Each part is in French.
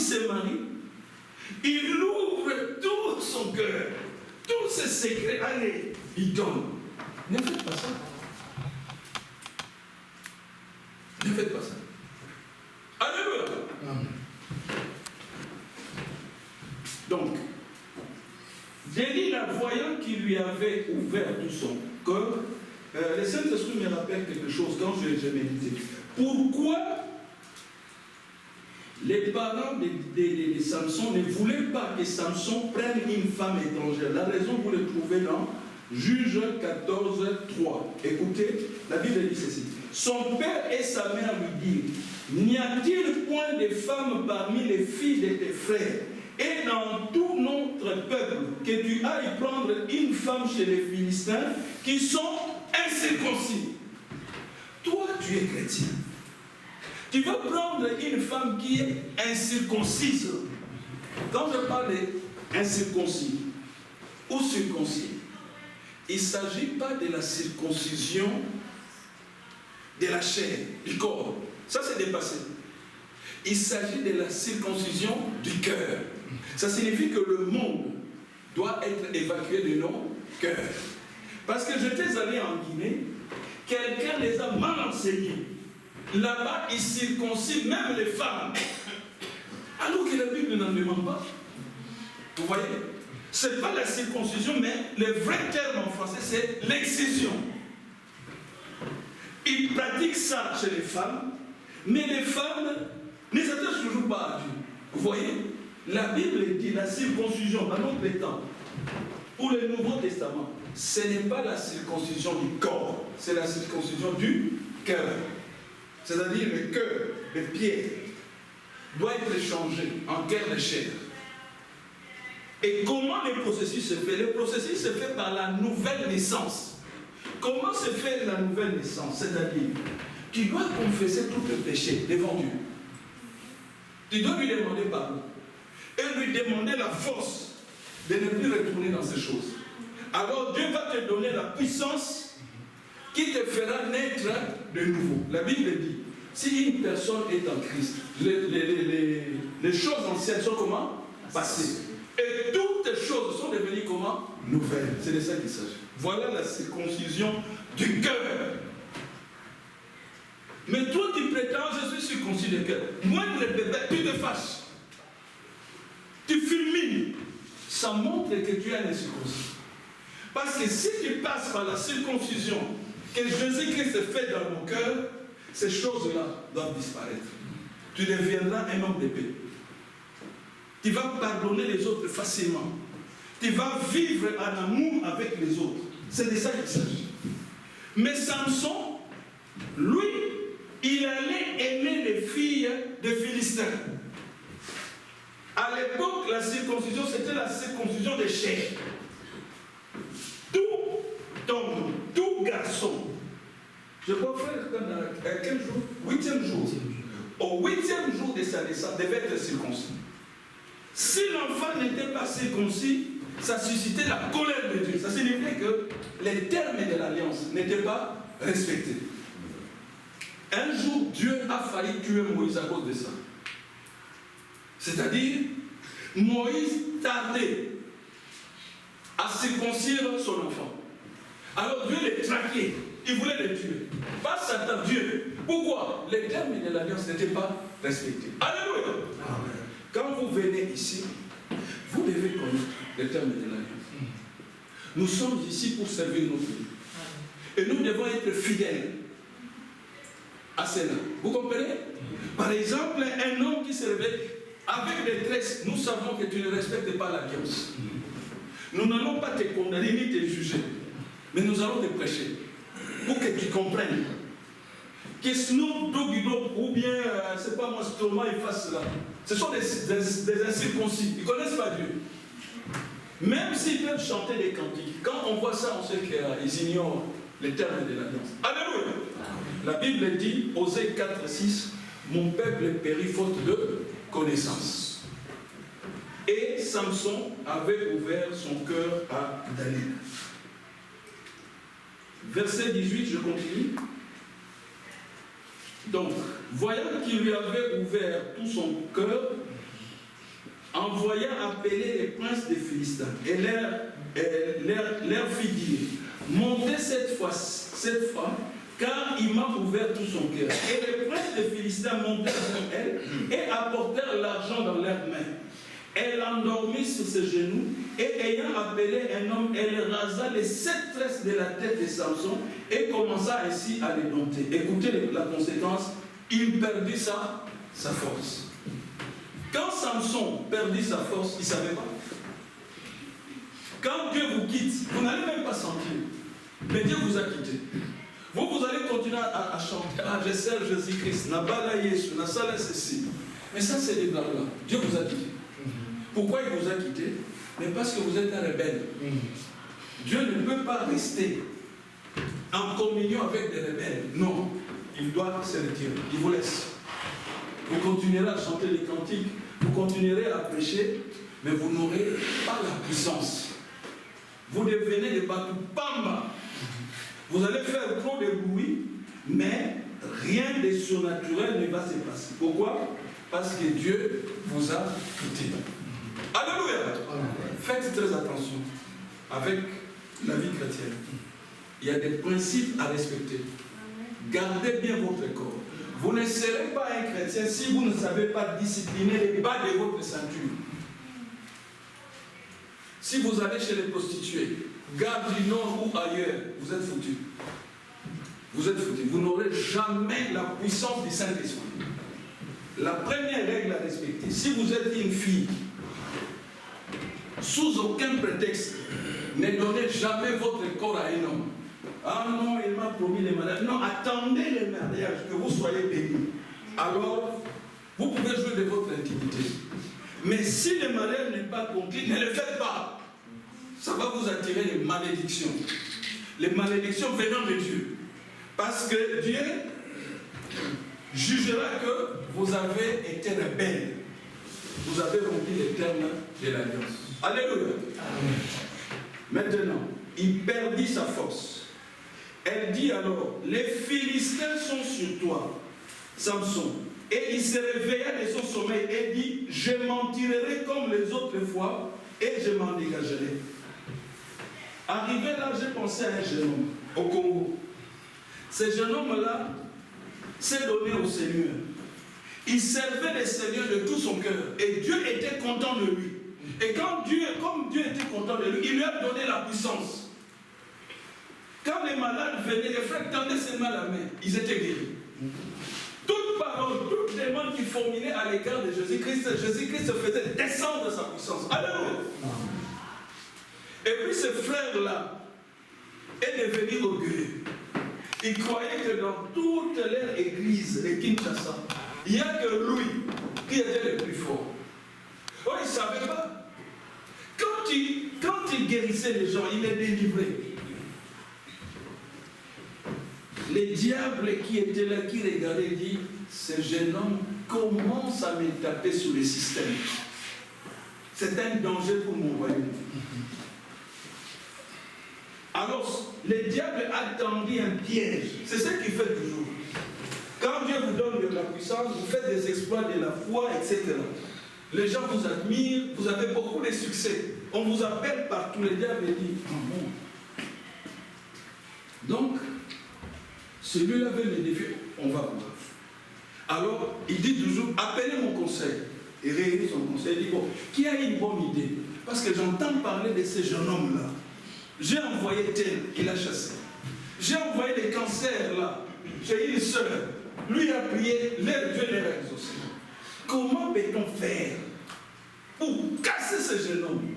se marie, il ouvre tout son cœur, tous ses secrets, allez, il donne. Ne faites pas ça. Ne faites pas ça. Alléluia. Amen. Donc, Délie, la voyant qu'il lui avait ouvert tout son cœur, les Saint-Esprit me rappellent quelque chose quand j'ai médité. Pourquoi les parents de Samson ne voulaient pas que Samson prenne une femme étrangère? La raison, vous le trouvez dans Juge 14, 3. Écoutez, la Bible dit ceci. Son père et sa mère lui dirent, n'y a-t-il point de femmes parmi les filles de tes frères et dans tout notre peuple que tu ailles prendre une femme chez les Philistins qui sont incirconcis? Toi, tu es chrétien. Tu vas prendre une femme qui est incirconcise. Quand je parle d'incirconcis ou circoncis, il ne s'agit pas de la circoncision de la chair, du corps. Ça, c'est dépassé. Il s'agit de la circoncision du cœur. Ça signifie que le monde doit être évacué de nos cœurs. Parce que j'étais allé en Guinée, quelqu'un les a mal enseignés. Là-bas, ils circoncisent même les femmes. Alors que la Bible n'en demande pas. Vous voyez? Ce n'est pas la circoncision, mais le vrai terme en français, c'est l'excision. Ils pratiquent ça chez les femmes, mais les femmes ne s'attachent toujours pas à Dieu. Vous voyez? La Bible dit la circoncision dans notre temps, pour le Nouveau Testament, ce n'est pas la circoncision du corps, c'est la circoncision du cœur. C'est-à-dire le cœur, le pied, doit être changé en cœur de chair. Et comment le processus se fait? Le processus se fait par la nouvelle naissance. Comment se fait la nouvelle naissance? C'est-à-dire, tu dois confesser tous tes péchés devant Dieu. Tu dois lui demander pardon. Et lui demander la force de ne plus retourner dans ces choses. Alors Dieu va te donner la puissance qui te fera naître de nouveau. La Bible dit, si une personne est en Christ, les choses anciennes sont comment? Passées. Et toutes les choses sont devenues comment? Nouvelles. C'est de ça qu'il s'agit. Voilà la circoncision du cœur. Mais toi qui prétends, je suis circoncis du cœur. Moindre bébé, tu te fâches. Tu fulmines. Ça montre que tu es un incirconcis. Parce que si tu passes par la circoncision que Jésus-Christ fait dans nos cœurs, ces choses-là doivent disparaître. Tu deviendras un homme de paix. Tu vas pardonner les autres facilement. Tu vas vivre en amour avec les autres. C'est de ça qu'il s'agit. Mais Samson, lui, il allait aimer les filles des Philistins. À l'époque, la circoncision, c'était la circoncision des chair. Tout homme, tout garçon, je peux faire quel jour? 8e jour. Au 8e jour de sa naissance, devait être circoncis. Si l'enfant n'était pas circoncis, ça suscitait la colère de Dieu. Ça signifiait que les termes de l'alliance n'étaient pas respectés. Un jour, Dieu a failli tuer Moïse à cause de ça. C'est-à-dire, Moïse tardait à circoncire son enfant. Alors Dieu les traquait. Il voulait les tuer. Pas Satan, Dieu. Pourquoi? Les termes de l'alliance n'étaient pas respectés. Alléluia. Amen. Quand vous venez ici, vous devez connaître les termes de l'alliance. Nous sommes ici pour servir notre Dieu. Et nous devons être fidèles à cela. Vous comprenez? Par exemple, un homme qui se réveille avec détresse, nous savons que tu ne respectes pas l'alliance. Nous n'allons pas te condamner ni te juger, mais nous allons te prêcher pour que tu comprennes que Snoop Doggy Dogg ou bien, c'est pas moi, Stroma, il fasse cela. Ce sont des incirconcis, ils ne connaissent pas Dieu. Même s'ils peuvent chanter des cantiques, quand on voit ça, on sait qu'ils ignorent les termes de l'alliance. Alléluia. La Bible dit, Osée 4, 6, mon peuple périt faute de connaissance. Et Samson avait ouvert son cœur à Dalila. Verset 18, je continue. Donc, voyant qu'il lui avait ouvert tout son cœur, envoya appeler les princes des Philistins et leur fit dire, montez cette fois, car il m'a ouvert tout son cœur. Et les princes des Philistins montèrent sur elle et apportèrent l'argent dans leurs mains. Elle l'endormit sur ses genoux et ayant appelé un homme, elle rasa les 7 tresses de la tête de Samson et commença ainsi à les dompter. Écoutez la conséquence, il perdit sa force. Quand Samson perdit sa force, il ne savait pas. Quand Dieu vous quitte, vous n'allez même pas sentir. Mais Dieu vous a quitté. Vous allez continuer à chanter. Ah, je sers Jésus-Christ. Nabala Yesu, Nasala ceci. Mais ça, c'est des blabla. Dieu vous a quitté. Pourquoi il vous a quitté? Mais parce que vous êtes un rebelle. Dieu ne peut pas rester en communion avec des rebelles. Non. Il doit se retirer. Il vous laisse. Vous continuerez à chanter les cantiques. Vous continuerez à prêcher. Mais vous n'aurez pas la puissance. Vous devenez des Batupamba. Vous allez faire trop de bruit, mais rien de surnaturel ne va se passer. Pourquoi? Parce que Dieu vous a quitté. Alléluia. Faites très attention avec la vie chrétienne. Il y a des principes à respecter. Gardez bien votre corps. Vous ne serez pas un chrétien si vous ne savez pas discipliner les bas de votre ceinture. Si vous allez chez les prostituées, Gare du Nord ou ailleurs, vous êtes foutus. Vous êtes foutus. Vous n'aurez jamais la puissance du Saint-Esprit. La première règle à respecter, si vous êtes une fille, sous aucun prétexte, ne donnez jamais votre corps à un homme. Ah non, il m'a promis les mariages. Non, attendez le mariage, que vous soyez bénis. Alors, vous pouvez jouer de votre intimité. Mais si le mariage n'est pas conclu, ne le faites pas. Ça va vous attirer les malédictions. Les malédictions venant de Dieu. Parce que Dieu jugera que vous avez été rebelle. Vous avez rempli les termes de l'alliance. Alléluia. Maintenant, il perdit sa force. Elle dit alors, les Philistins sont sur toi, Samson. Et il se réveilla de son sommeil et dit, je m'en tirerai comme les autres fois et je m'en dégagerai. Arrivé là, j'ai pensé à un jeune homme au Congo. Ce jeune homme-là s'est donné au Seigneur. Il servait le Seigneur de tout son cœur. Et Dieu était content de lui. Et comme Dieu était content de lui, il lui a donné la puissance. Quand les malades venaient, les frères tendaient seulement la main. Ils étaient guéris. Toute parole, toute demande qu'il formulait à l'égard de Jésus-Christ, Jésus-Christ faisait descendre sa puissance. Alléluia. Et puis ce frère-là est devenu orgueilleux. Il croyait que dans toute leur église, les Kinshasa, il n'y a que lui qui était le plus fort. Oh, il ne savait pas. Quand il guérissait les gens, il les délivrait. Les diables qui étaient là, qui regardaient, disent, ce jeune homme commence à me taper sous le système. C'est un danger pour mon royaume. Alors, le diable attendit un piège. C'est ce qu'il fait toujours. Quand Dieu vous donne de la puissance, vous faites des exploits de la foi, etc. Les gens vous admirent, vous avez beaucoup de succès. On vous appelle partout, le diable dit, ah bon. Donc, celui-là veut le défier, on va voir. Alors, il dit toujours, appelez mon conseil. Il réunit son conseil, il dit, bon, qui a une bonne idée? Parce que j'entends parler de ce jeune homme-là. J'ai envoyé tel, il a chassé. J'ai envoyé des cancers là. J'ai une soeur. Lui a prié, leur Dieu les a exaucés. Comment peut-on faire pour casser ce jeune homme?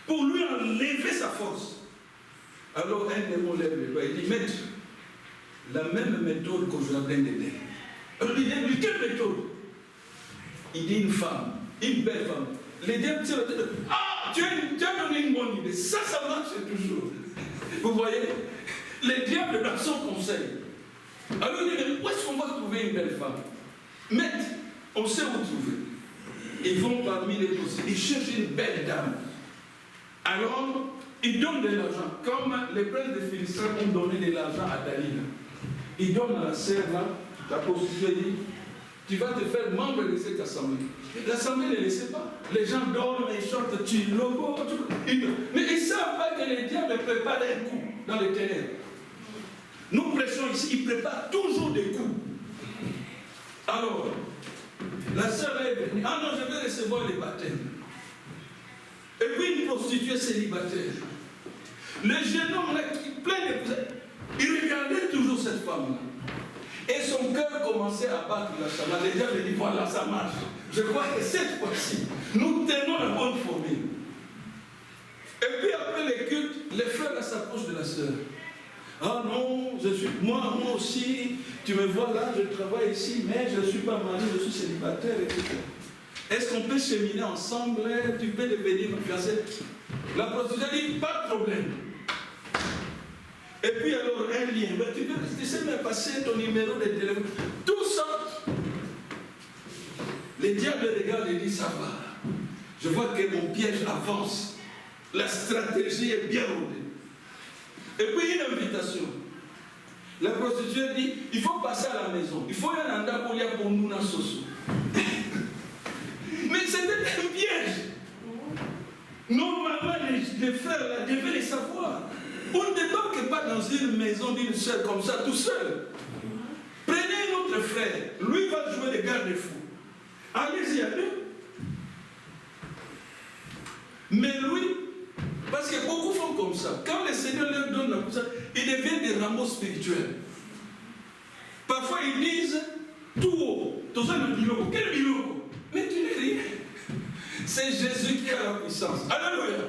Pour lui enlever sa force? Alors un démon lève le doigt, il dit, maître, la même méthode que je vous appelle de donner. Alors il dit, quelle méthode? Il dit une femme, une belle femme. Les diables tirent la tête. Ah, tu as donné une bonne idée. Ça marche toujours. Vous voyez, les diables dans son conseil. Alors il dit, où est-ce qu'on va trouver une belle femme? Maître, on sait où trouver. Ils vont parmi les possibles. Ils cherchent une belle dame. Alors, ils donnent de l'argent. Comme les princes des Philistins ont donné de l'argent à Dalila. Ils donnent à la sœur là, la prostituée dit, tu vas te faire membre de cette assemblée. L'assemblée ne laissait pas. Les gens dorment et chantent, tu logo, mais ils ne savent pas que les diables préparent un coup dans les ténèbres. Nous prêchons ici, ils préparent toujours des coups. Alors, la sœur est venue. Ah non, je vais recevoir les baptêmes. Et puis une prostituée célibataire. Le jeune homme là qui plein de... Il regardait toujours cette femme-là. Et son cœur commençait à battre la chamade. Les diables dit voilà, ça marche. Je crois que cette fois-ci, nous tenons la bonne formule. Et puis après les cultes, les frères là s'approchent de la sœur. Ah non, moi aussi, tu me vois là, je travaille ici, mais je ne suis pas marié, je suis célibataire, etc. Est-ce qu'on peut cheminer ensemble? Tu peux devenir ma fiancée? La prostituée dit, pas de problème. Et puis alors, un lien. Ben, tu sais me passer ton numéro de téléphone. Tout ça, les diables regardent et disent, ça va. Je vois que mon piège avance. La stratégie est bien rodée. Et puis une invitation. La prostituée dit, il faut passer à la maison. Il faut un anda pour nous dans Soso. Mais c'était un piège. Normalement, les frères là devaient les savoir. On ne débarque pas dans une maison d'une sœur comme ça, tout seul. Prenez notre frère. Lui va jouer les garde-fous. Allez-y, allez. Mais lui, parce que beaucoup font comme ça. Quand le Seigneur leur donne la puissance, ils deviennent des rameaux spirituels. Parfois, ils disent tout haut. Tout ça, le bilogo. Quel bilogo? Mais tu n'es rien. C'est Jésus qui a la puissance. Alléluia.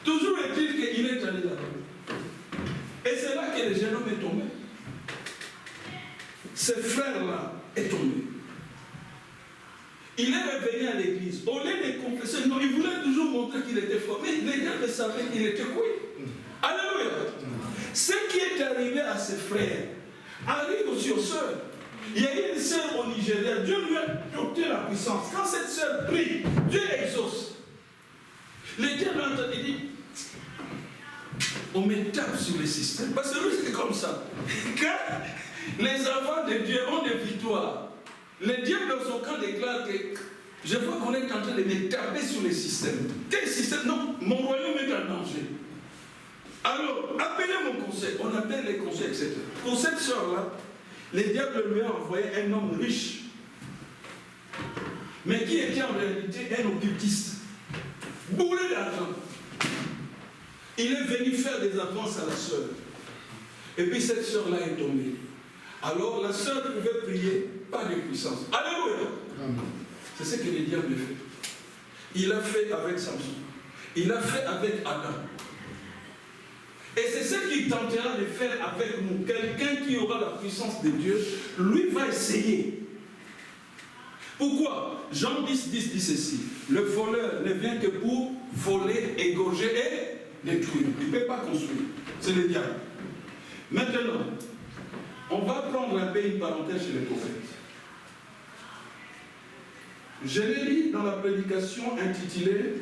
Toujours est-il qu'il est allé là-bas. Et c'est là que le jeune homme est tombé. Ce frère-là est tombé. Il est revenu à l'église. Au lieu de confesser, non, il voulait toujours montrer qu'il était fort. Mais les gens ne savaient qu'il était quoi. Alléluia. Ce qui est arrivé à ses frères arrive aussi aux sœurs. Il y a une sœur au Nigeria. Dieu lui a ôté la puissance. Quand cette sœur prie, Dieu exauce. Les diables ont entendu dire, on me tape sur le système. Parce que lui, c'est comme ça. Quand les enfants de Dieu ont des victoires, les diables dans son camp déclarent que je vois qu'on est en train de me taper sur le système. Quel système? Non, mon royaume est en danger. Alors, appelez mon conseil. On appelle les conseils, etc. Pour cette sœur-là, les diables lui ont envoyé un homme riche, mais qui était en réalité un occultiste, bourré d'argent. Il est venu faire des avances à la sœur. Et puis cette sœur-là est tombée. Alors la sœur pouvait prier par des puissances. Alléluia. C'est ce que le diable fait. Il a fait avec Samson. Il a fait avec Adam. Et c'est ce qu'il tentera de faire avec nous. Quelqu'un qui aura la puissance de Dieu, lui va essayer. Pourquoi? Jean 10 dit ceci. Le voleur ne vient que pour voler, égorger et détruire. Il ne peut pas construire. C'est le diable. Maintenant, on va prendre un peu une parenthèse chez les prophètes. Je l'ai lu dans la prédication intitulée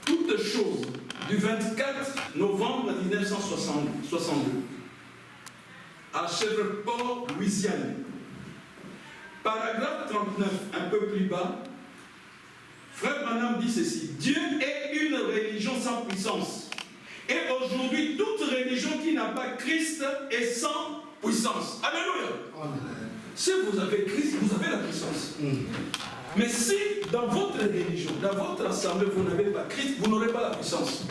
Toutes choses du 24 novembre 1962 à Shreveport, Louisiane. Paragraphe 39, un peu plus bas, Frère Branham dit ceci: Dieu est une religion sans puissance. Et aujourd'hui, toute religion qui n'a pas Christ est sans puissance. Alléluia. Si vous avez Christ, vous avez la puissance. Mais si dans votre religion, dans votre assemblée, vous n'avez pas Christ, vous n'aurez pas la puissance.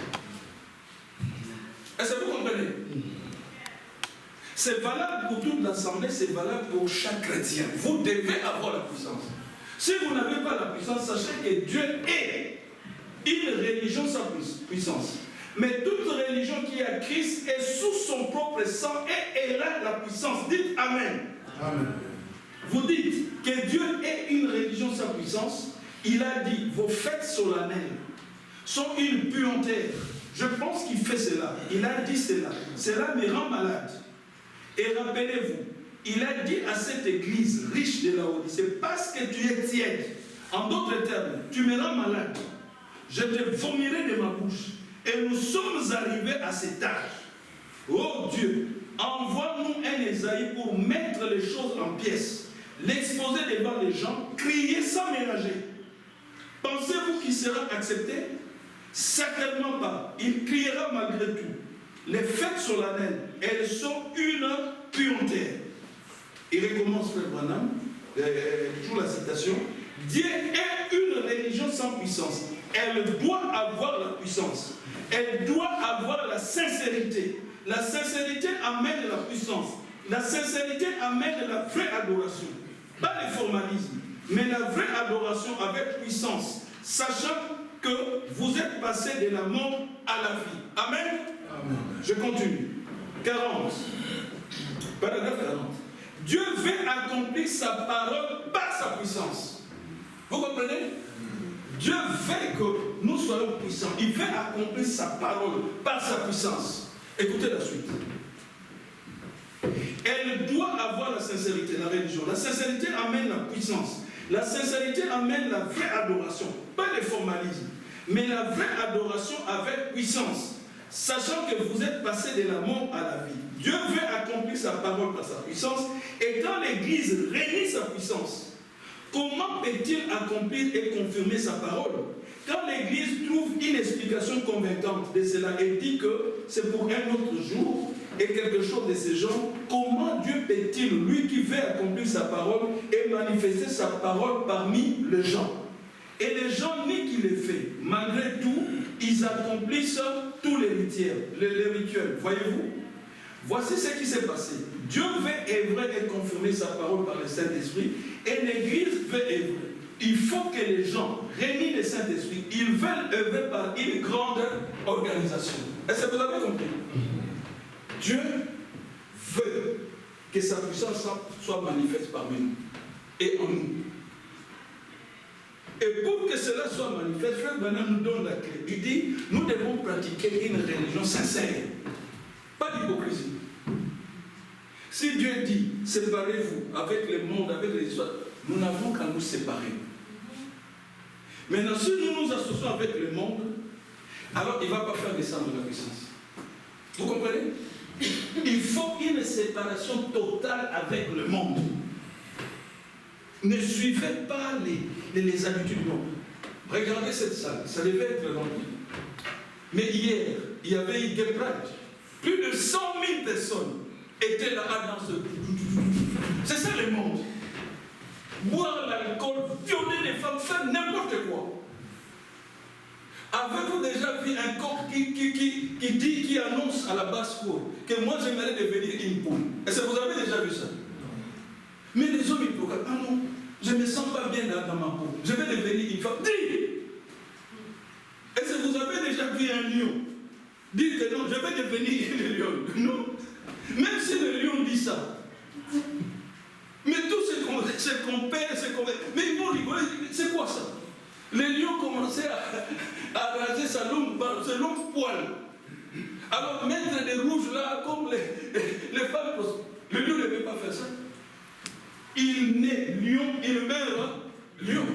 Est-ce que vous comprenez? C'est valable pour toute l'assemblée, c'est valable pour chaque chrétien. Vous devez avoir la puissance. Si vous n'avez pas la puissance, sachez que Dieu est une religion sans puissance. Mais toute religion qui a Christ est sous son propre sang et elle a la puissance. Dites Amen. Amen. Vous dites que Dieu est une religion sans puissance. Il a dit, vos fêtes solennelles sont une puanteur. Je pense qu'il fait cela. Il a dit cela. Cela me rend malade. Et rappelez-vous, il a dit à cette église riche de Laodicée, parce que tu es tiède, en d'autres termes, tu me rends malade, je te vomirai de ma bouche. Et nous sommes arrivés à cet âge. Oh Dieu, envoie-nous un Ésaïe pour mettre les choses en pièces, l'exposer devant les gens, crier sans ménager. Pensez-vous qu'il sera accepté? Certainement pas. Il criera malgré tout. Les fêtes solennelles, elles sont une puanteur. Il recommence Frère Branham, toujours la citation. Dieu est une religion sans puissance. Elle doit avoir la puissance. Elle doit avoir la sincérité. La sincérité amène la puissance. La sincérité amène la vraie adoration. Pas le formalisme, mais la vraie adoration avec puissance. Sachant que vous êtes passé de la mort à la vie. Amen. Amen. Je continue. 40. Paragraphe 40. Dieu veut accomplir sa parole par sa puissance. Vous comprenez? Dieu veut que nous soyons puissants. Il veut accomplir sa parole par sa puissance. Écoutez la suite. Elle doit avoir la sincérité, la religion. La sincérité amène la puissance. La sincérité amène la vraie adoration. Pas le formalisme, mais la vraie adoration avec puissance. Sachant que vous êtes passé de la mort à la vie. Dieu veut accomplir sa parole par sa puissance. Et quand l'Église réunit sa puissance, comment peut-il accomplir et confirmer sa parole? Quand l'Église trouve une explication convaincante de cela et dit que c'est pour un autre jour et quelque chose de ces gens, comment Dieu peut-il, lui qui veut accomplir sa parole et manifester sa parole parmi les gens? Et les gens nient qu'il est fait. Malgré tout, ils accomplissent tous les rituels. Voyez-vous? Voici ce qui s'est passé. Dieu veut œuvrer et confirmer sa parole par le Saint-Esprit, et l'Église veut œuvrer. Il faut que les gens réunissent le Saint-Esprit. Ils veulent œuvrer par une grande organisation. Est-ce que vous avez compris? Dieu veut que sa puissance soit manifeste parmi nous et en nous. Et pour que cela soit manifeste, Frère Branham nous donne la clé. Il dit, nous devons pratiquer une religion sincère. Pas d'hypocrisie. Si Dieu dit, séparez-vous avec le monde, avec les histoires, nous n'avons qu'à nous séparer. Maintenant, si nous nous associons avec le monde, alors il ne va pas faire descendre la puissance. Vous comprenez? Il faut une séparation totale avec le monde. Ne suivez pas les habitudes du monde. Regardez cette salle, ça devait être rempli. Mais hier, il y avait eu des prêtres. Plus de 100 000 personnes étaient là dans ce... C'est ça le monde. Boire l'alcool, violer les femmes, faire n'importe quoi. Avez-vous déjà vu un corps qui annonce à la basse-cour que moi j'aimerais devenir une poule? Est-ce que vous avez déjà vu ça? Mais les hommes ils proclament, ah non, je ne me sens pas bien dans ma peau, je vais devenir une femme. Dis! Est-ce que vous avez déjà vu un lion dire que non, je vais devenir une lion? Non. Même si le lion dit ça. Mais tout ce qu'on perd, mais ils vont rigoler, c'est quoi ça? Le lion commençait à raser sa longue poil. Alors mettre des rouges là, comme les femmes, le lion ne peut pas faire ça. Il naît lion, il meurt lion.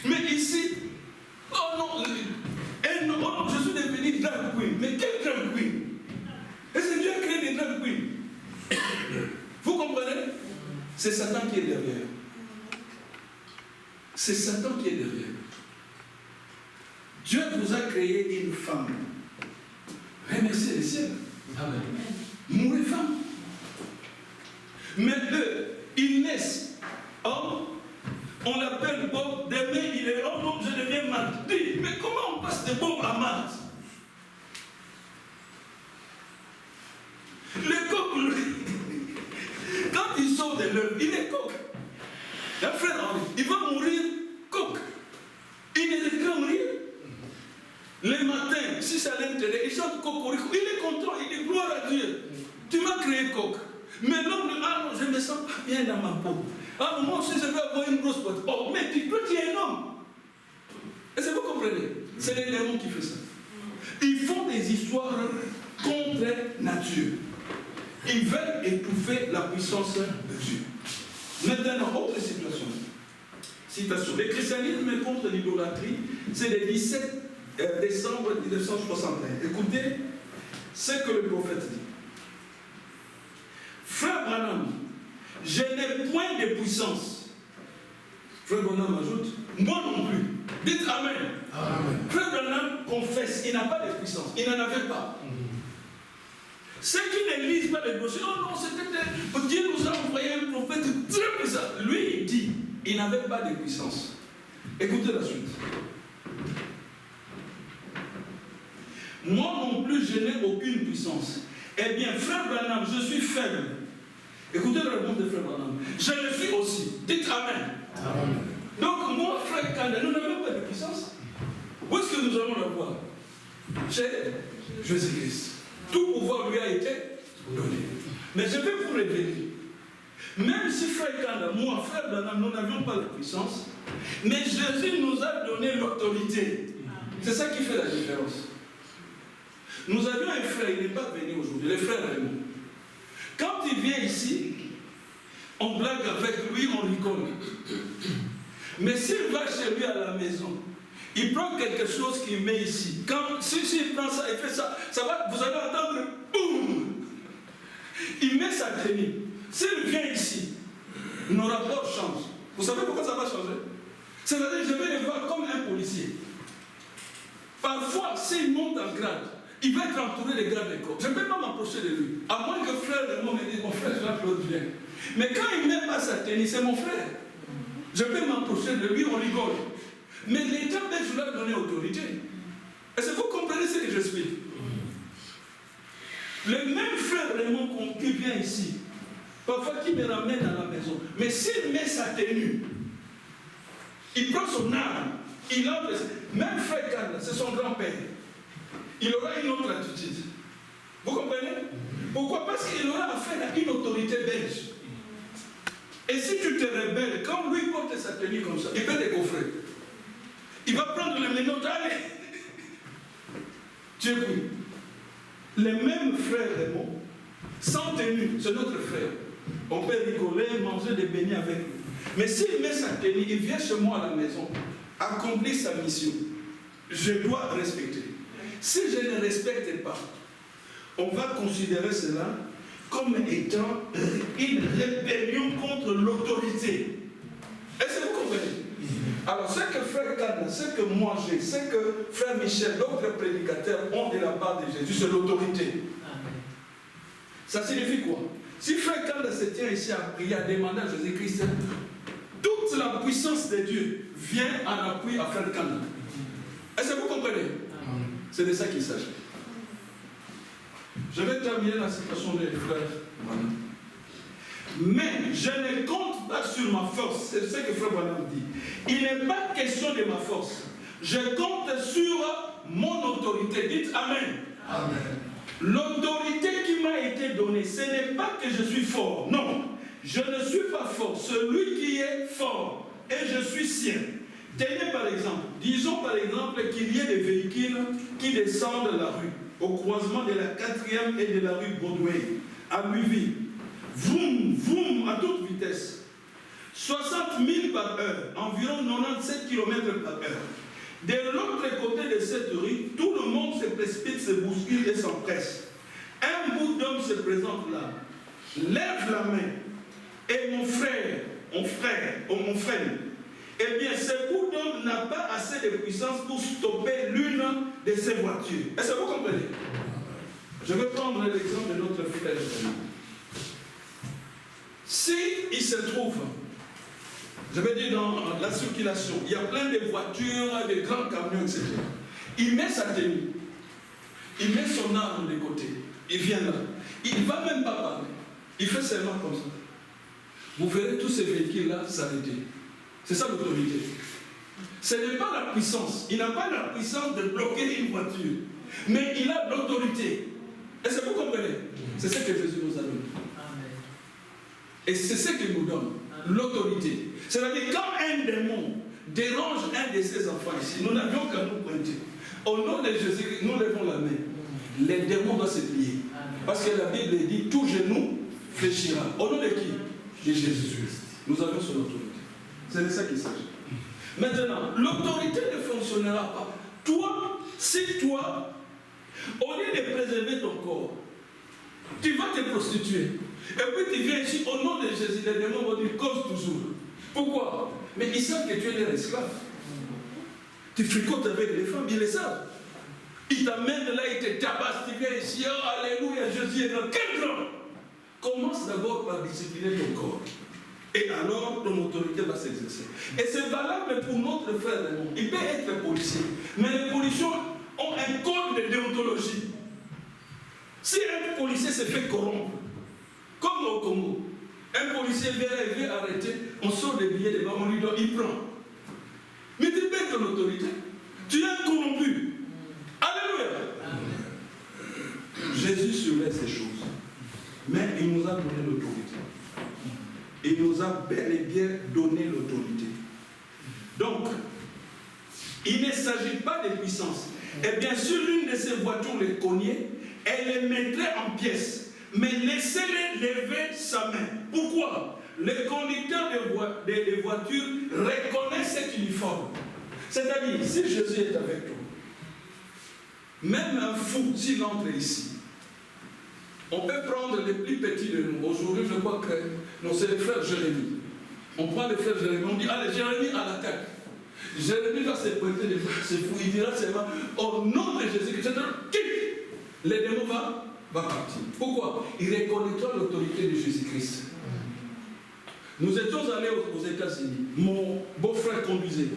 Mais ici, oh non, je suis devenu drag queen. Mais quel drag queen? Est-ce que Dieu a créé des drag queens? Vous comprenez? C'est Satan qui est derrière. C'est Satan qui est derrière. Dieu vous a créé une femme. Remerciez le ciel. Amen. Mourez femme. Mais eux, ils naissent homme. On l'appelle Bob. Demain, il est homme. Non, je deviens Marthe. Mais comment on passe de Bob à Marthe? Le coq, quand il sort de l'œuf, il est coq. Le frère Henri, il va mourir coq. Il ne réclame rien. Le matin, si ça l'intéresse, il chante cocorico. Il est content, il dit gloire à Dieu. Tu m'as créé coq. Mais l'homme dit, ah non, je ne me sens pas bien dans ma peau. Ah, moi aussi, je vais avoir une grosse boîte. Oh, mais toi, tu es un homme. Est-ce que vous comprenez? C'est les démons qui font ça. Ils font des histoires contre nature. Ils veulent étouffer la puissance de Dieu. Maintenant, autre situation. Citation. Le christianisme contre l'idolâtrie, c'est le 17 décembre 1961. Écoutez ce que le prophète dit. frère Branham, je n'ai point de puissance. Frère Branham ajoute, moi non plus. Dites Amen. Amen. Frère Branham confesse, il n'a pas de puissance, il n'en avait pas. Ceux qui ne lisent pas les brochures, oh non, c'était Dieu nous a envoyé un prophète très puissant. Lui, il dit, il n'avait pas de puissance. Écoutez la suite. Moi non plus, je n'ai aucune puissance. Eh bien, frère Branham, je suis faible. Écoutez la réponse de frère Branham. Je le suis aussi. Dites Amen. Amen. Donc, moi, frère Kanda, nous n'avons pas de puissance. Où est-ce que nous allons la voir? Chez Jésus-Christ. Tout pouvoir lui a été donné. Mais je vais vous révéler. Même si frère Kanda, moi, frère Branham, nous n'avions pas la puissance, mais Jésus nous a donné l'autorité. C'est ça qui fait la différence. Nous avions un frère, il n'est pas venu aujourd'hui, le frère Raymond. Quand il vient ici, on blague avec lui, on rigole. Mais s'il va chez lui à la maison, il prend quelque chose qu'il met ici. Quand s'il prend ça, il fait ça, ça va, vous allez entendre boum. Il met sa tenue. S'il vient ici, nos rapports changent. Vous savez pourquoi ça va changer? C'est-à-dire, je vais le voir comme un policier. Parfois, s'il monte en grade, il va être entouré de gardes de corps. Je ne peux pas m'approcher de lui. À moins que frère Raymond me dise, mon frère Jean-Claude vient. Mais quand il ne met pas sa tenue, c'est mon frère. Je peux m'approcher de lui, on rigole. Mais l'État belge lui a donné autorité. Est-ce que vous comprenez ce que j'explique? Le même frère Raymond qui vient ici, parfois qui me ramène à la maison, mais s'il met sa tenue, il prend son arme, il entre. Même frère Kanda, c'est son grand-père. Il aura une autre attitude. Vous comprenez? Pourquoi? Parce qu'il aura affaire à une autorité belge. Et si tu te rebelles, quand lui porte sa tenue comme ça, il peut te coffrer. Il va prendre le menottes, allez. Tu es pris. Les mêmes frères Raymond, sans tenue, c'est notre frère. On peut rigoler, manger des beignets avec lui. Mais s'il met sa tenue, il vient chez moi à la maison, accomplir sa mission. Je dois respecter. Si je ne respecte pas, on va considérer cela comme étant une rébellion contre l'autorité. Est-ce que vous comprenez? Alors, ce que frère Kanda, ce que moi j'ai, ce que frère Michel, d'autres prédicateurs ont de la part de Jésus, c'est l'autorité. Ça signifie quoi? Si frère Kanda se tient ici à prier, à demander à Jésus-Christ, toute la puissance de Dieu vient en appui à frère Kanda. Est-ce que vous comprenez? C'est de ça qu'il s'agit. Je vais terminer la citation des frères. Mais je ne compte pas sur ma force. C'est ce que frère Branham dit. Il n'est pas question de ma force. Je compte sur mon autorité. Dites Amen. Amen. L'autorité qui m'a été donnée, ce n'est pas que je suis fort. Non, je ne suis pas fort. Celui qui est fort, et je suis sien. Tenez par exemple, disons par exemple qu'il y ait des véhicules qui descendent la rue, au croisement de la 4e et de la rue Broadway, à Louisville. Vroom, vroom, à toute vitesse. 60 000 par heure, environ 97 km par heure. De l'autre côté de cette rue, tout le monde se précipite, se bouscule et s'empresse. Un bout d'homme se présente là, lève la main, et mon frère, eh bien, ce bout d'homme n'a pas assez de puissance pour stopper l'une de ces voitures. Est-ce que vous comprenez? Je vais prendre l'exemple de notre frère. Si il se trouve, je vais dire dans la circulation, il y a plein de voitures, de grands camions, etc. Il met sa tenue, il met son arme de côté, il vient là, il ne va même pas parler, il fait seulement comme ça. Vous verrez tous ces véhicules-là s'arrêter. C'est ça l'autorité. Ce n'est pas la puissance. Il n'a pas la puissance de bloquer une voiture. Mais il a l'autorité. Est-ce que vous comprenez? C'est ce que Jésus nous a donné. Et c'est ce qu'il nous donne. L'autorité. C'est-à-dire quand un démon dérange un de ses enfants ici, nous n'avions qu'à nous pointer. Au nom de Jésus, nous levons la main. Les démons doivent se plier. Parce que la Bible dit, tout genou fléchira. Au nom de qui? De Jésus. Nous avons son autorité. C'est de ça qu'il s'agit. Maintenant, l'autorité ne fonctionnera pas. Toi, si toi, au lieu de préserver ton corps, tu vas te prostituer, Et puis tu viens ici, au nom de Jésus, les démons vont dire cause toujours. Pourquoi? Mais ils savent que tu es leur esclave. Tu fricotes avec les femmes, ils le savent. Ils t'amènent là, ils te tabassent, tu viens ici, oh alléluia, Jésus est dans quel grand? Commence d'abord par discipliner ton corps. Et alors, ton autorité va s'exercer. Et c'est valable pour notre frère Raymond. Il peut être policier. Mais les policiers ont un code de déontologie. Si un policier se fait corrompre, comme au Congo, un policier vient arrêter, on sort des billets devant, on lui donne, il prend. Mais tu perds ton autorité. Tu es corrompu. Alléluia. Jésus surveille ces choses. Mais il nous a donné l'autorité. Il nous a bel et bien donné l'autorité. Donc, il ne s'agit pas de puissance. Et bien sûr, l'une de ces voitures les cognait, elle les mettrait en pièces. Mais laissez-les lever sa main. Pourquoi? Les conducteurs des voitures reconnaissent cet uniforme. C'est-à-dire, si Jésus est avec toi, même un fou, s'il entre ici, on peut prendre les plus petits de nous. Aujourd'hui, je crois que non, c'est le frère Jérémie. On prend le frère Jérémie, on dit, allez, Jérémie à l'attaque. Jérémie va se pointer des fois, c'est fou, il dira seulement, au nom de Jésus, les démons va partir. Pourquoi? Il reconnaîtra l'autorité de Jésus-Christ. Nous étions allés aux États-Unis. Mon beau-frère conduisait.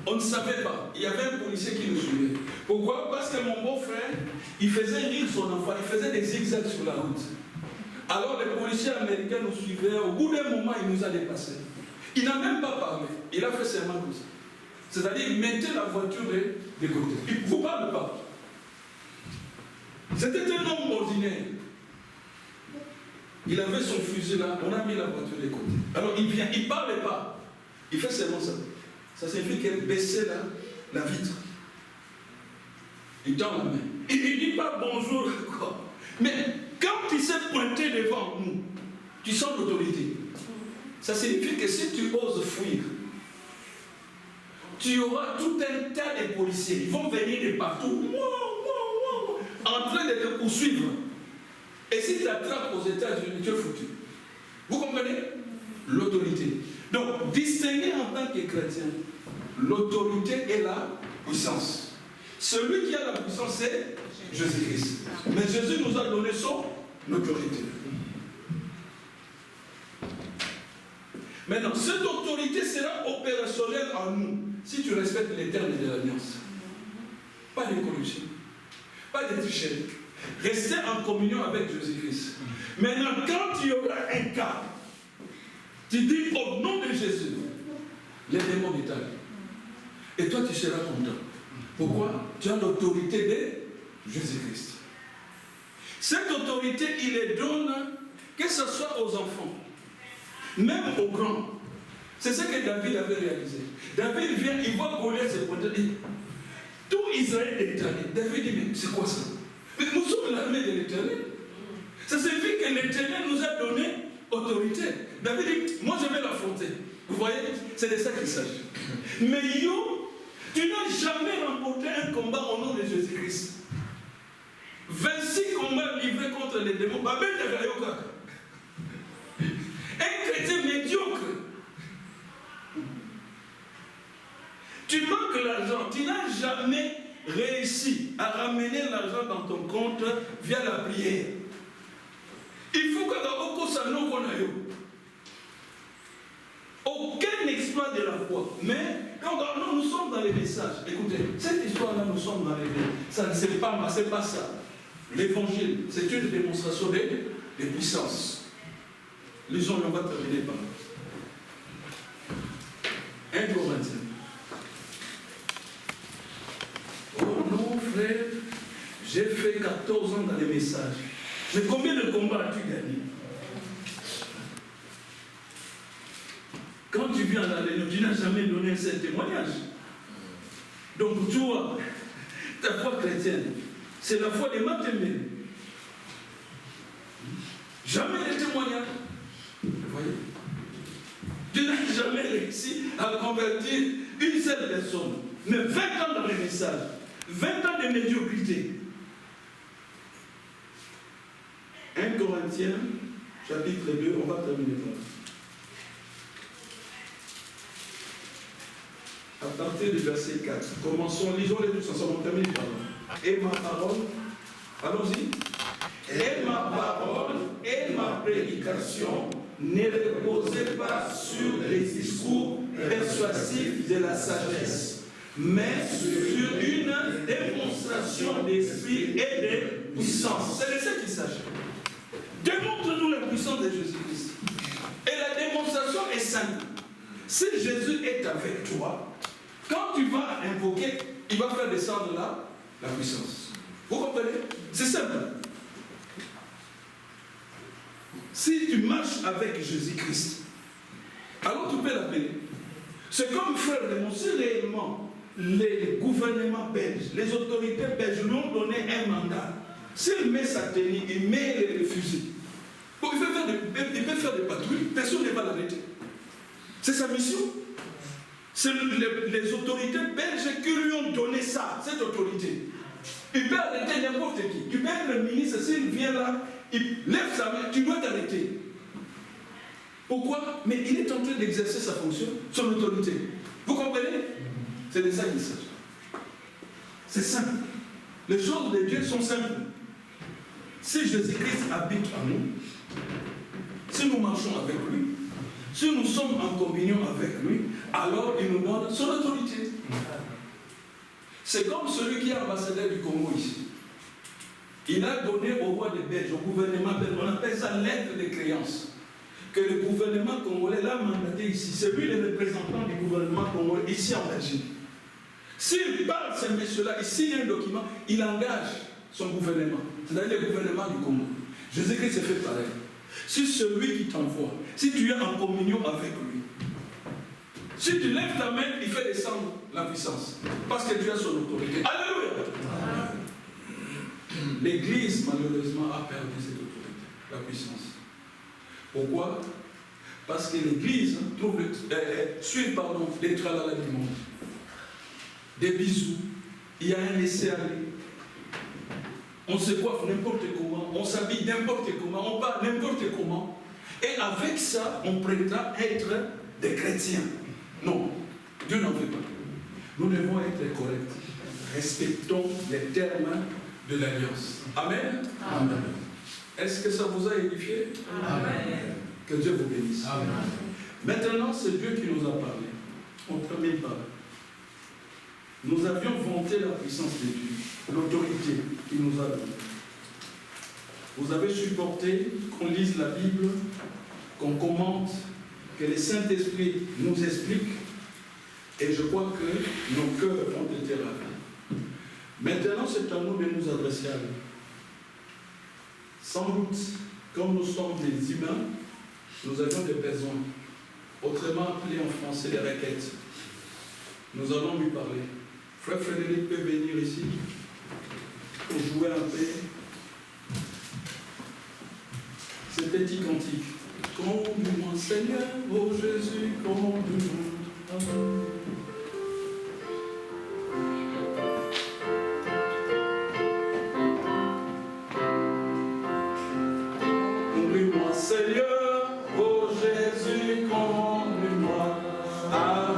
On ne savait pas. Il y avait un policier qui nous suivait. Pourquoi? Parce que mon beau-frère, il faisait rire son enfant, il faisait des zigzags sur la route. Alors les policiers américains nous suivaient. Au bout d'un moment, il nous a dépassés. Il n'a même pas parlé. Il a fait seulement comme ça. C'est-à-dire, il mettait la voiture de côté. Il ne vous parle pas. C'était un homme ordinaire. Il avait son fusil là, on a mis la voiture de côté. Alors il vient, il ne parle pas. Il fait seulement ça. Ça signifie qu'il baissait la vitre. Il tend la main. Il ne dit pas bonjour, quoi. Mais quand il s'est pointé devant nous, tu sens l'autorité. Ça signifie que si tu oses fuir, tu auras tout un tas de policiers. Ils vont venir de partout, en train de te poursuivre. Et si tu attrapes aux États-Unis, tu es foutu. Vous comprenez? L'autorité. Donc, distinguer en tant que chrétien, l'autorité et la puissance. Celui qui a la puissance, c'est Jésus-Christ. Mais Jésus nous a donné son autorité. Maintenant, cette autorité sera opérationnelle en nous si tu respectes les termes de l'alliance. Pas de corruption, pas de tricherie. Restez en communion avec Jésus-Christ. Maintenant, quand il y aura un cas, tu dis au nom de Jésus, les démons détalent. Et toi, tu seras content. Pourquoi? Tu as l'autorité de Jésus-Christ. Cette autorité, il les donne, que ce soit aux enfants, même aux grands. C'est ce que David avait réalisé. David vient, il voit Goliath se pointer, dit, tout Israël est étalé. David dit, mais c'est quoi ça? Mais nous sommes l'armée de l'Éternel. Ça signifie que l'Éternel nous a donné autorité. David dit, moi je vais l'affronter. Vous voyez, c'est de ça qu'il s'agit. Mais yo, tu n'as jamais remporté un combat au nom de Jésus-Christ. 26 combats livrés contre les démons. Un chrétien médiocre. Tu manques l'argent. Tu n'as jamais réussi à ramener l'argent dans ton compte via la prière. Il faut que aucun exploit de la foi. Mais quand nous sommes dans les messages, écoutez, cette histoire-là, nous sommes dans les messages. Ça ne c'est pas ça. L'évangile, c'est une démonstration de puissance. Les gens, on va terminer par là. 1 Corinthiens. Oh non, frère, j'ai fait 14 ans dans les messages. Mais combien de combats as-tu gagné? Quand tu viens à l'Alléluia, tu n'as jamais donné un seul témoignage. Donc toi, ta foi chrétienne, c'est la foi des Matémés. Jamais de témoignage. Vous voyez? Tu n'as jamais réussi à convertir une seule personne. Mais 20 ans dans les messages, 20 ans de médiocrité. 1 Corinthiens Corinthiens, chapitre 2, on va terminer par là. À partir du verset 4, commençons, lisons-les tous ensemble, on termine par là. Et ma parole, allons-y. Et ma parole et ma prédication ne reposaient pas sur les discours persuasifs de la sagesse, mais sur une démonstration d'esprit et de puissance. C'est de ça qu'il s'agit. Démontre-nous la puissance de Jésus-Christ. Et la démonstration est simple. Si Jésus est avec toi, quand tu vas invoquer, il va faire descendre la puissance. Vous comprenez? C'est simple. Si tu marches avec Jésus-Christ, alors tu peux l'appeler. C'est comme frère Raymond, si réellement les gouvernements belges, les autorités belges lui ont donné un mandat, s'il met sa tenue, il met les fusils, bon, il peut faire des patrouilles, personne ne va l'arrêter. C'est sa mission. C'est les autorités belges qui lui ont donné ça, cette autorité. Il peut arrêter n'importe qui. Tu peux être le ministre, s'il vient là, il lève sa main, tu dois t'arrêter. Pourquoi? Mais il est en train d'exercer sa fonction, son autorité. Vous comprenez? C'est de ça qu'il s'agit. C'est simple. Les choses de Dieu sont simples. Si Jésus-Christ habite en nous, si nous marchons avec lui, si nous sommes en communion avec lui, alors il nous donne son autorité. C'est comme celui qui est ambassadeur du Congo ici. Il a donné au roi des Belges, au gouvernement belge, on appelle ça lettre de créance, que le gouvernement congolais l'a mandaté ici. C'est lui le représentant du gouvernement congolais ici en Belgique. S'il parle ces messieurs-là, il signe un document, il engage son gouvernement, c'est-à-dire le gouvernement du Congo. Jésus-Christ s'est fait pareil. Si celui qui t'envoie, si tu es en communion avec lui, si tu lèves ta main, il fait descendre la puissance, parce que tu as son autorité. Alléluia! L'Église, malheureusement, a perdu cette autorité, la puissance. Pourquoi? Parce que l'Église suit les tralala du monde. Des bisous, il y a un laisser-aller. On se coiffe n'importe comment, on s'habille n'importe comment, on parle n'importe comment. Et avec ça, on prétend être des chrétiens. Non, Dieu n'en veut pas. Nous devons être corrects. Respectons les termes de l'alliance. Amen. Amen. Est-ce que ça vous a édifié? Amen. Que Dieu vous bénisse. Amen. Maintenant, c'est Dieu qui nous a parlé. On termine par là. Nous avions vanté la puissance de Dieu, l'autorité qu'il nous a donnée. Vous avez supporté qu'on lise la Bible, qu'on commente, que le Saint-Esprit nous explique, et je crois que nos cœurs ont été ravis. Maintenant, c'est à nous de nous adresser à lui. Sans doute, comme nous sommes des humains, nous avons des besoins, autrement appelés en français des requêtes. Nous allons lui parler. Frère Frédéric peut venir ici pour jouer un peu ce petit cantique. Conduis-moi, Seigneur, ô Jésus, conduis-moi. Conduis-moi, Seigneur, ô Jésus, conduis-moi. Amen.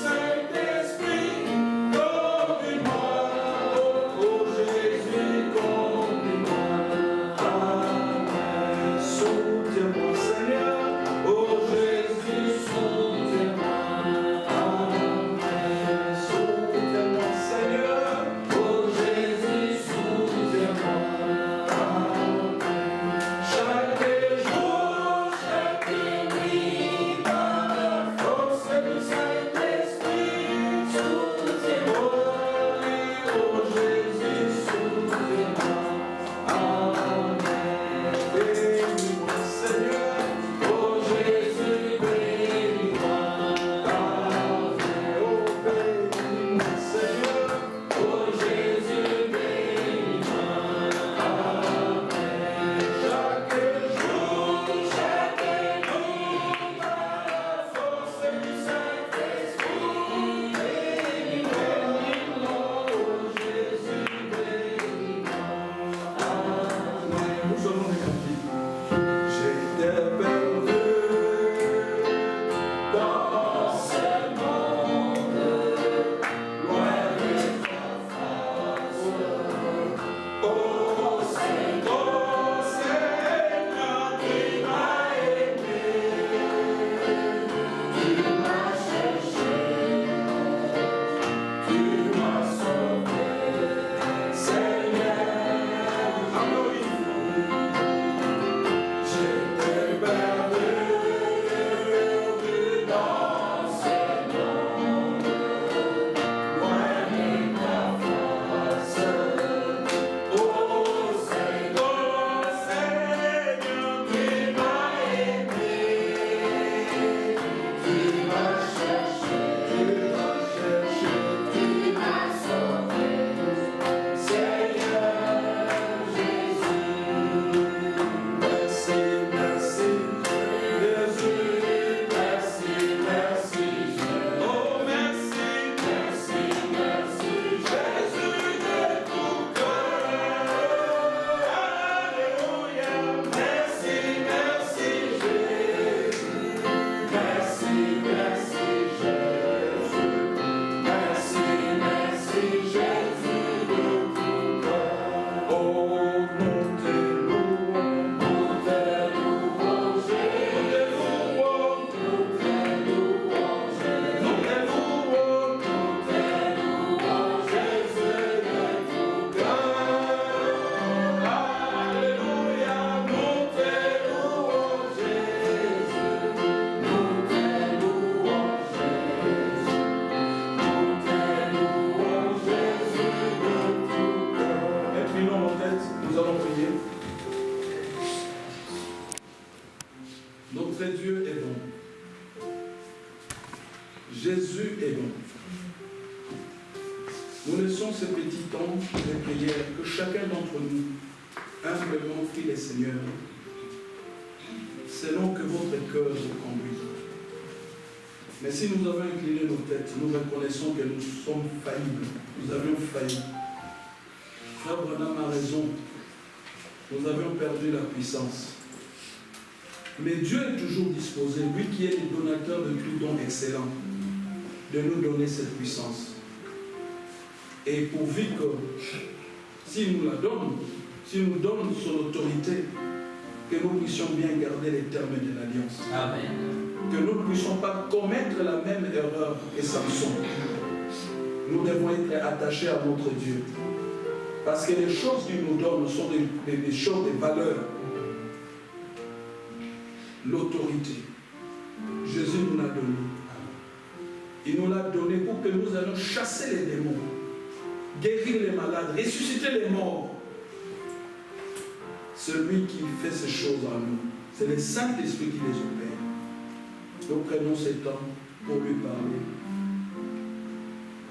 Saint-Esprit, Dieu est bon. Jésus est bon. Nous laissons ce petit temps de prière, que chacun d'entre nous humblement prie le Seigneur, selon que votre cœur vous conduise. Mais si nous avons incliné nos têtes, nous reconnaissons que nous sommes faillibles. Nous avions failli. Frère Branham a raison. Nous avions perdu la puissance. Mais Dieu est toujours disposé, lui qui est le donateur de tout don excellent, de nous donner cette puissance. Et pourvu que, s'il nous la donne, s'il nous donne son autorité, que nous puissions bien garder les termes de l'alliance. Amen. Que nous ne puissions pas commettre la même erreur que Samson. Nous devons être attachés à notre Dieu. Parce que les choses qu'il nous donne sont des choses, des valeurs. L'autorité. Jésus nous l'a donné. Il nous l'a donné pour que nous allions chasser les démons, guérir les malades, ressusciter les morts. Celui qui fait ces choses en nous, c'est le Saint-Esprit qui les opère. Nous prenons ce temps pour lui parler,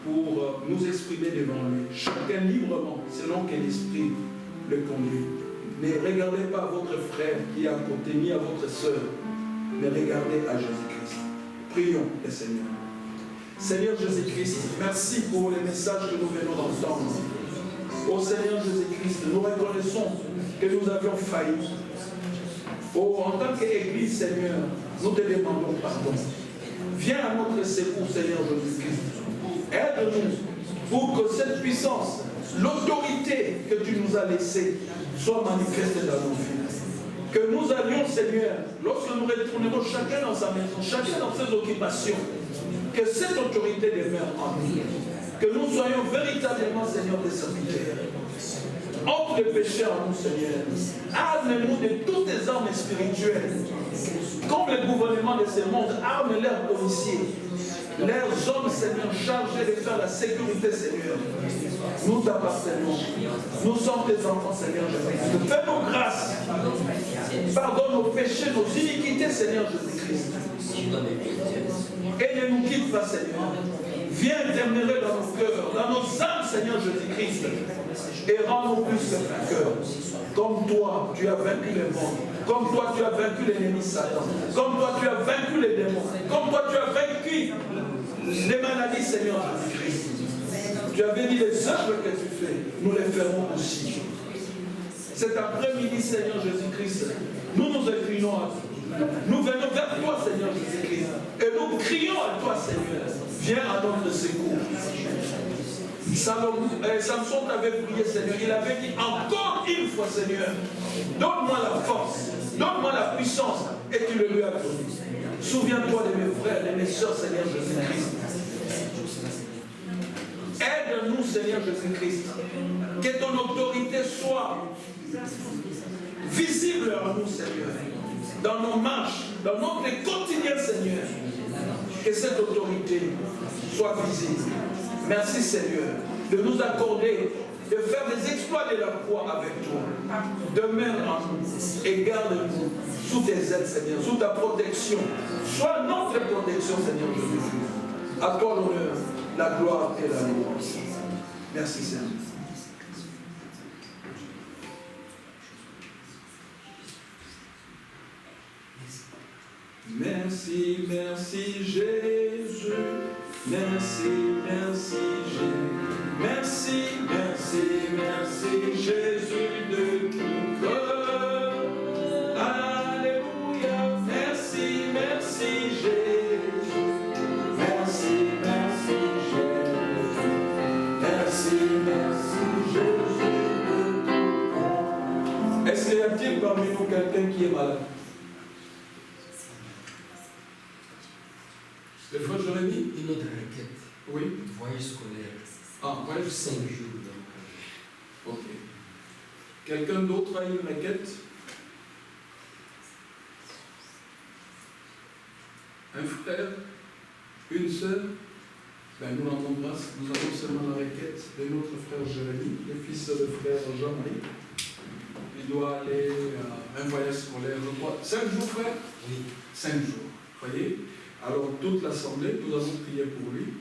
pour nous exprimer devant lui, chacun librement, selon que l'Esprit le conduit. Ne regardez pas à votre frère qui est à côté, ni à votre sœur, mais regardez à Jésus-Christ. Prions le Seigneur. Seigneur Jésus-Christ, merci pour les messages que nous venons d'entendre. Ô Seigneur Jésus-Christ, nous reconnaissons que nous avions failli. Oh, en tant qu'Église, Seigneur, nous te demandons pardon. Viens à notre secours, Seigneur Jésus-Christ. Aide-nous pour que cette puissance, l'autorité que tu nous as laissée, soit manifestée dans nos vies. Que nous allions, Seigneur, lorsque nous retournerons chacun dans sa maison, chacun dans ses occupations, que cette autorité demeure en nous. Que nous soyons véritablement, Seigneur, des serviteurs. Ôte le péché en nous, Seigneur. Arme-nous de toutes les armes spirituelles. Comme le gouvernement de ce monde, arme leurs policiers, leurs hommes, Seigneur, chargés de faire la sécurité, Seigneur. Nous t'appartenons. Nous sommes tes enfants, Seigneur Jésus-Christ. Fais-nous grâce. Pardonne nos péchés, nos iniquités, Seigneur Jésus-Christ. Et ne nous quitte pas, Seigneur. Viens demeurer dans nos cœurs, dans nos âmes, Seigneur Jésus-Christ. Et rends-nous plus que vainqueurs. Comme toi, tu as vaincu le monde. Comme toi, tu as vaincu l'ennemi Satan. Comme toi, tu as vaincu les démons. Comme toi, tu as vaincu les maladies, Seigneur Jésus-Christ. Tu avais dit les œuvres que tu fais, nous les ferons aussi. Cet après-midi, Seigneur Jésus-Christ, nous nous inclinons à toi. Nous venons vers toi, Seigneur Jésus-Christ. Et nous crions à toi, Seigneur. Viens à notre secours. Samson t'avait prié, Seigneur. Il avait dit encore une fois, Seigneur, donne-moi la force, donne-moi la puissance. Et tu le lui as donné. Souviens-toi de mes frères, de mes soeurs, Seigneur Jésus-Christ. Aide-nous, Seigneur Jésus-Christ. Que ton autorité soit visible en nous, Seigneur. Dans nos marches, dans notre quotidien, Seigneur. Que cette autorité soit visible. Merci, Seigneur, de nous accorder, de faire des exploits de la foi avec toi. Demeure en nous et garde-nous sous tes ailes, Seigneur, sous ta protection. Sois notre protection, Seigneur Jésus. À toi l'honneur, la gloire et la louange. Merci, Seigneur. Merci, merci Jésus. Merci, merci Jésus. Merci, merci, merci Jésus de tout cœur. Alléluia. Merci, merci Jésus. Merci, merci Jésus. Merci, merci Jésus de tout cœur. Est-ce qu'il y a-t-il parmi nous quelqu'un qui est malade? Le frère Jérémie? Une autre requête. Oui. Voyage scolaire. Ah, voyage 5 jours. Donc. Ok. Quelqu'un d'autre a une requête? Un frère? Une sœur? Ben, nous rendons grâce. Nous avons seulement la requête de notre frère Jérémie, le fils de frère Jean-Marie. Il doit aller à un voyage scolaire, je crois. 5 jours, frère? Oui. 5 jours. Voyez? Alors, toute l'assemblée, nous avons prié pour lui.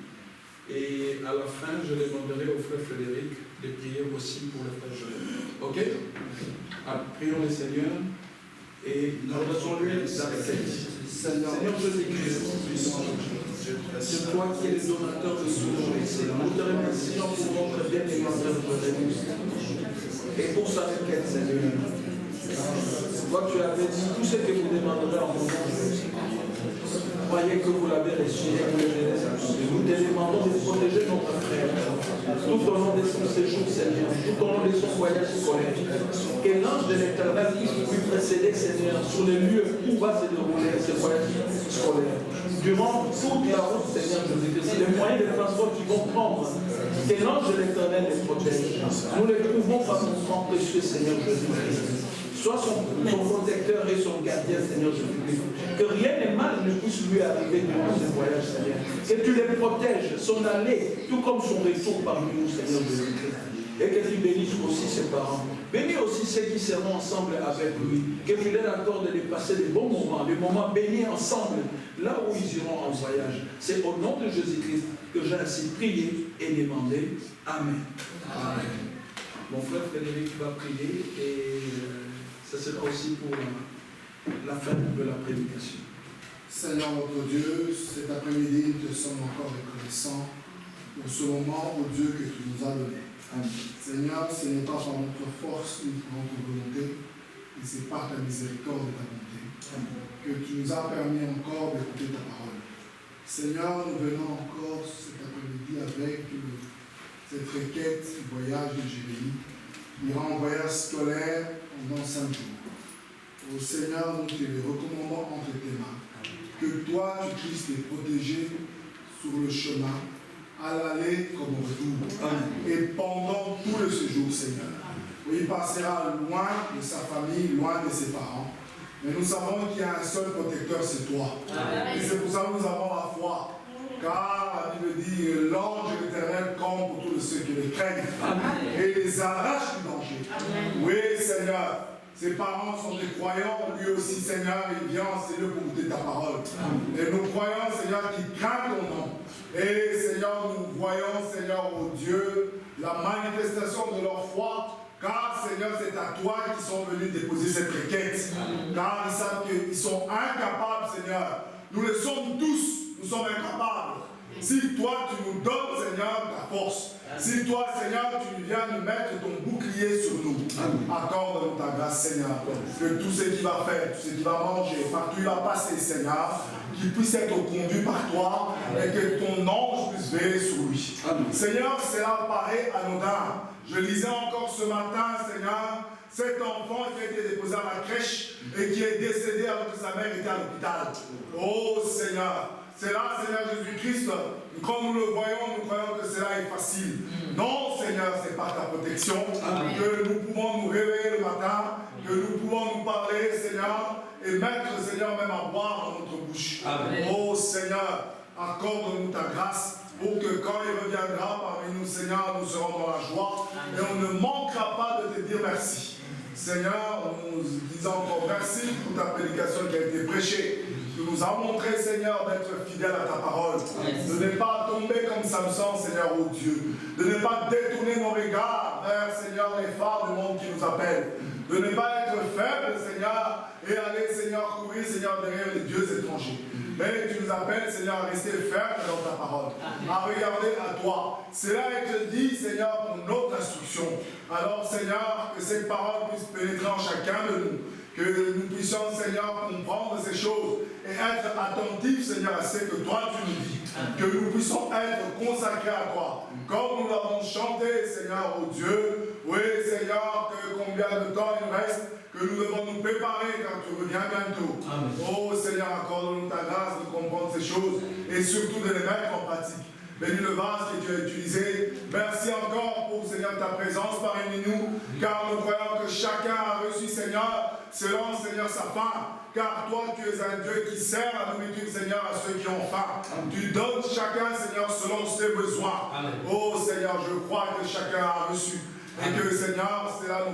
Et à la fin, je demanderai au frère Frédéric de prier aussi pour le frère Joël. Ok? Alors, prions le Seigneur et adressons-lui la requête. Seigneur Jésus-Christ, c'est toi qui es le donateur de tout le Seigneur. Nous te remercions pour notre bien-aimé Joël et pour sa requête, Seigneur. Toi, tu avais dit tout ce que vous demanderez en mon nom. Croyez que vous l'avez reçu et que nous te demandons de protéger notre frère tout au long de son séjour, Seigneur, tout au long de son voyage scolaire. Que l'ange de l'Éternel puisse lui précéder, Seigneur, sur les lieux où va se dérouler ce voyage scolaire. Durant toute la route, Seigneur Jésus-Christ, les moyens de transport qu'ils vont prendre, que l'ange de l'Éternel les protège. Nous les trouvons par mon sang précieux, Seigneur Jésus-Christ. Sois son protecteur et son gardien, Seigneur Jésus-Christ. Que rien de mal ne puisse lui arriver durant ce voyage, Seigneur. Que tu les protèges, son aller, tout comme son retour parmi nous, Seigneur Jésus-Christ. Et que tu bénisses aussi ses parents. Bénis aussi ceux qui seront ensemble avec lui. Que tu leur accordes de passer des bons moments, des moments bénis ensemble, là où ils iront en voyage. C'est au nom de Jésus-Christ que j'ai ainsi prié et demandé. Amen. Amen. Mon frère Frédéric va prier et ce sera aussi pour la fin de la prédication. Seigneur notre Dieu, cet après-midi, nous te sommes encore reconnaissants pour ce moment, ô Dieu, que tu nous as donné. Amen. Seigneur, ce n'est pas par notre force ni par notre volonté, mais c'est par ta miséricorde et ta bonté que tu nous as permis encore d'écouter ta parole. Seigneur, nous venons encore cet après-midi avec cette requête du voyage de Jérémie. Il ira en voyage scolaire pendant 5 jours. Ô Seigneur, nous te les recommandons entre tes mains. Que toi, tu puisses les protéger sur le chemin, à l'aller comme au retour. Amen. Et pendant tout le séjour, Seigneur. Où il passera loin de sa famille, loin de ses parents. Mais nous savons qu'il y a un seul protecteur, c'est toi. Amen. Et c'est pour ça que nous avons la foi. Car la Bible dit, l'ange de l'Éternel campe pour tous ceux qui le craignent. Amen. Et les arrache du danger. Amen. Oui, Seigneur. Ses parents sont des croyants, lui aussi, Seigneur, il vient en Seigneur pour goûter ta parole. Amen. Et nous croyons, Seigneur, qui craignent ton nom. Et Seigneur, nous voyons, Seigneur, oh Dieu, la manifestation de leur foi. Car, Seigneur, c'est à toi qu'ils sont venus déposer cette requête. Amen. Car ils savent qu'ils sont incapables, Seigneur. Nous le sommes tous, nous sommes incapables. Si toi, tu nous donnes, Seigneur, ta force. Si toi, Seigneur, tu viens nous mettre ton bouclier sur nous. Accorde-nous ta grâce, Seigneur. Que tout ce qu'il va faire, tout ce qu'il va manger, partout il va passer, Seigneur, qu'il puisse être conduit par toi et que ton ange puisse veiller sur lui. Amen. Seigneur, cela paraît anodin. Je lisais encore ce matin, Seigneur, cet enfant qui a été déposé à la crèche et qui est décédé alors que sa mère était à l'hôpital. Oh Seigneur, c'est là, Seigneur Jésus-Christ, quand nous le voyons, nous croyons que cela est facile. Non, Seigneur, c'est par ta protection. Amen. Que nous pouvons nous réveiller le matin, que nous pouvons nous parler, Seigneur, et mettre, Seigneur, même à boire dans notre bouche. Amen. Oh Seigneur, accorde-nous ta grâce pour que quand il reviendra parmi nous, Seigneur, nous serons dans la joie. Amen. Et on ne manquera pas de te dire merci. Seigneur, nous disons encore merci pour ta prédication qui a été prêchée. Tu nous as montré, Seigneur, d'être fidèle à ta parole. Yes. De ne pas tomber comme Samson, Seigneur, oh Dieu. De ne pas détourner nos regards vers, Seigneur, les phares du monde qui nous appellent. De ne pas être faible, Seigneur, et aller, Seigneur, courir, Seigneur, derrière les dieux étrangers. Mais tu nous appelles, Seigneur, à rester ferme dans ta parole, à regarder à toi. Cela est dit, Seigneur, pour notre instruction. Alors, Seigneur, que cette parole puisse pénétrer en chacun de nous. Que nous puissions, Seigneur, comprendre ces choses et être attentifs, Seigneur, à ce que toi tu nous dis. Que nous puissions être consacrés à toi. Comme nous l'avons chanté, Seigneur, oh Dieu. Oui, Seigneur, que combien de temps il nous reste, que nous devons nous préparer car tu reviens bientôt. Amen. Oh Seigneur, accorde-nous ta grâce de comprendre ces choses et surtout de les mettre en pratique. Bénis le vase que tu as utilisé. Merci encore pour, Seigneur, ta présence parmi nous, car nous croyons que chacun a reçu, Seigneur, selon, Seigneur, sa faim. Car toi, tu es un Dieu qui sert la nourriture, Seigneur, à ceux qui ont faim. Amen. Tu donnes chacun, Seigneur, selon ses besoins. Amen. Oh Seigneur, je crois que chacun a reçu. Amen. Et que, Seigneur, c'est là